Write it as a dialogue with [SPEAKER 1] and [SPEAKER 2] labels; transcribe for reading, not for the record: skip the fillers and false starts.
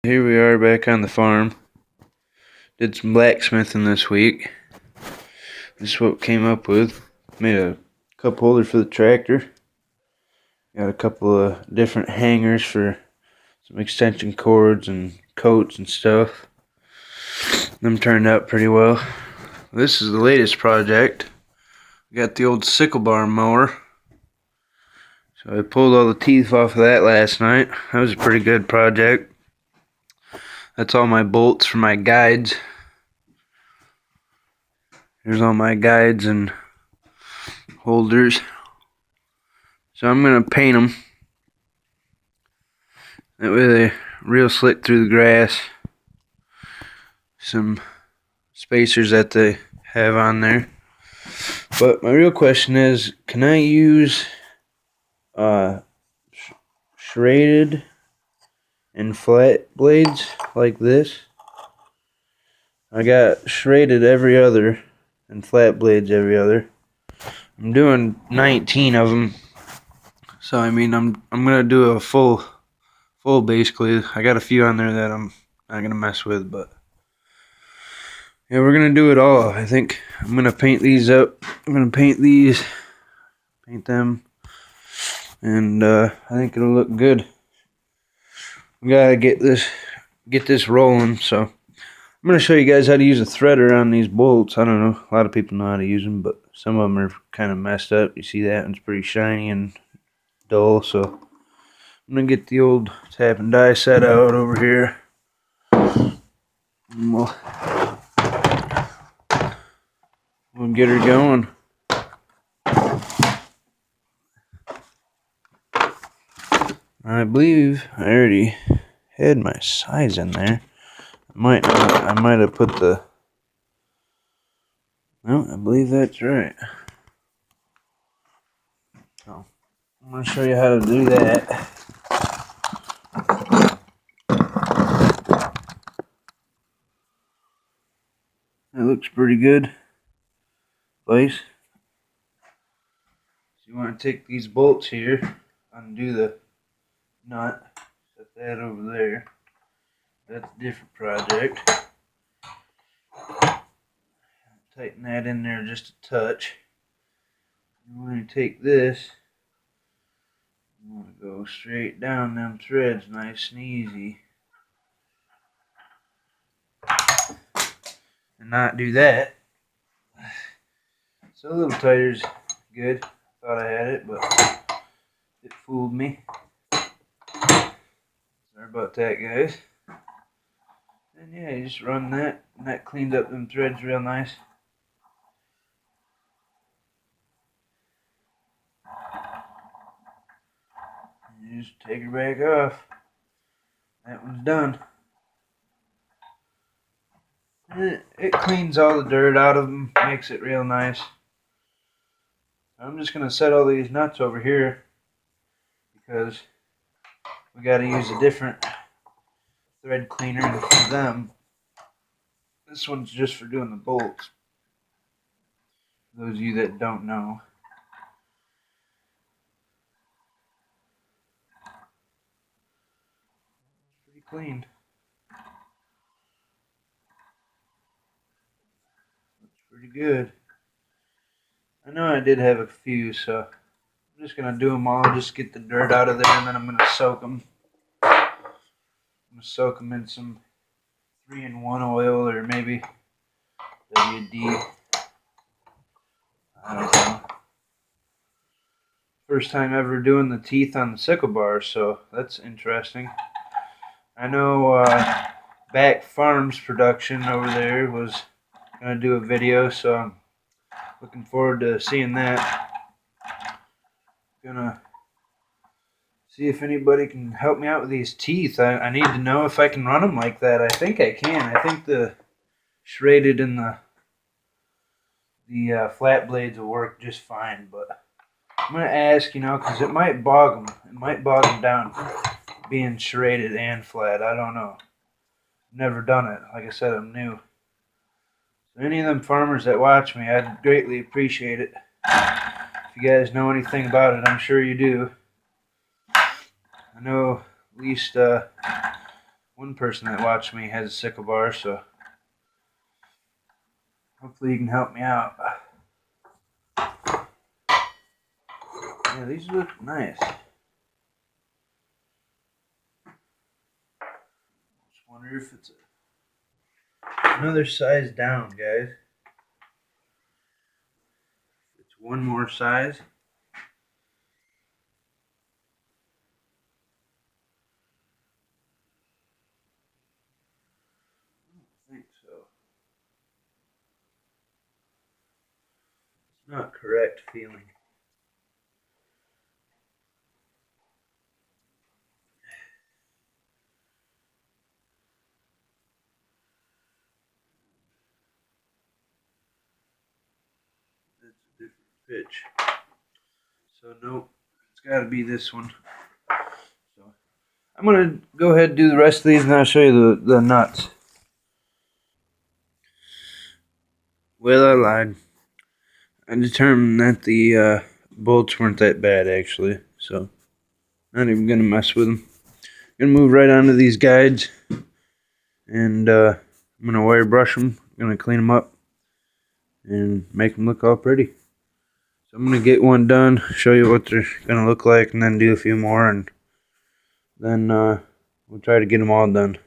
[SPEAKER 1] Here we are back on the farm. Did some blacksmithing this week. This is what came up with. Made a cup holder for the tractor. Got a couple of different hangers for some extension cords and coats and stuff. Them turned out pretty well. This is the latest project. Got the old sickle bar mower. So I pulled all the teeth off of that last night. That was a pretty good project. That's all my bolts for my guides. Here's all my guides and holders. So I'm going to paint them. That way they're real slick through the grass. Some spacers that they have on there. But my real question is, can I use serrated and flat blades like this? I got serrated every other and flat blades every other. I'm doing 19 of them, so I mean I'm gonna do a full basically. I got a few on there that I'm not gonna mess with, but yeah, we're gonna do it all. I think I'm gonna paint these up. I'm gonna paint these, paint them, and I think it'll look good. We gotta get this rolling, so I'm going to show you guys how to use a threader on these bolts. I don't know, a lot of people know how to use them, but some of them are kind of messed up. You see that one's pretty shiny and dull, so I'm going to get the old tap and die set out over here. And we'll get her going. I believe I already had my size in there. I might have put the... No, I believe that's right. So, I'm going to show you how to do that. That looks pretty good. Place. So you want to take these bolts here, undo the nut, set that over there. That's a different project. Tighten that in there just a touch. You want to take this, you want to go straight down them threads nice and easy. And not do that. So a little tighter is good. Thought I had it, but it fooled me. Sorry about that, guys. And yeah, you just run that, and that cleans up them threads real nice. And you just take her back off. That one's done. And it cleans all the dirt out of them, makes it real nice. I'm just going to set all these nuts over here because we got to use a different thread cleaner for them. This one's just for doing the bolts. For those of you that don't know. Pretty clean. Looks pretty good. I know I did have a few, so I'm just going to do them all, just get the dirt out of there, and then I'm going to soak them. I'm going to soak them in some 3-in-1 oil, or maybe WD. I don't know. First time ever doing the teeth on the sickle bar, so that's interesting. I know Back Farms Production over there was going to do a video, so I'm looking forward to seeing that. Gonna see if anybody can help me out with these teeth. I need to know if I can run them like that. I think I can. I think the serrated and the flat blades will work just fine, but I'm gonna ask, because it might bog them. It might bog them down, being serrated and flat. I don't know. Never done it. Like I said, I'm new. So any of them farmers that watch me, I'd greatly appreciate it. If you guys know anything about it, I'm sure you do. I know at least one person that watched me has a sickle bar, so hopefully you can help me out. Yeah, these look nice. Just wonder if it's another size down, guys. It's one more size. I think so. It's not correct feeling. That's a different pitch. So nope, it's got to be this one. So I'm gonna go ahead and do the rest of these, and I'll show you the nuts. Well, I lied. I determined that the bolts weren't that bad actually, so not even gonna mess with them. Gonna move right onto these guides, and I'm gonna wire brush them. Gonna clean them up and make them look all pretty. So I'm gonna get one done, show you what they're gonna look like, and then do a few more, and then we'll try to get them all done.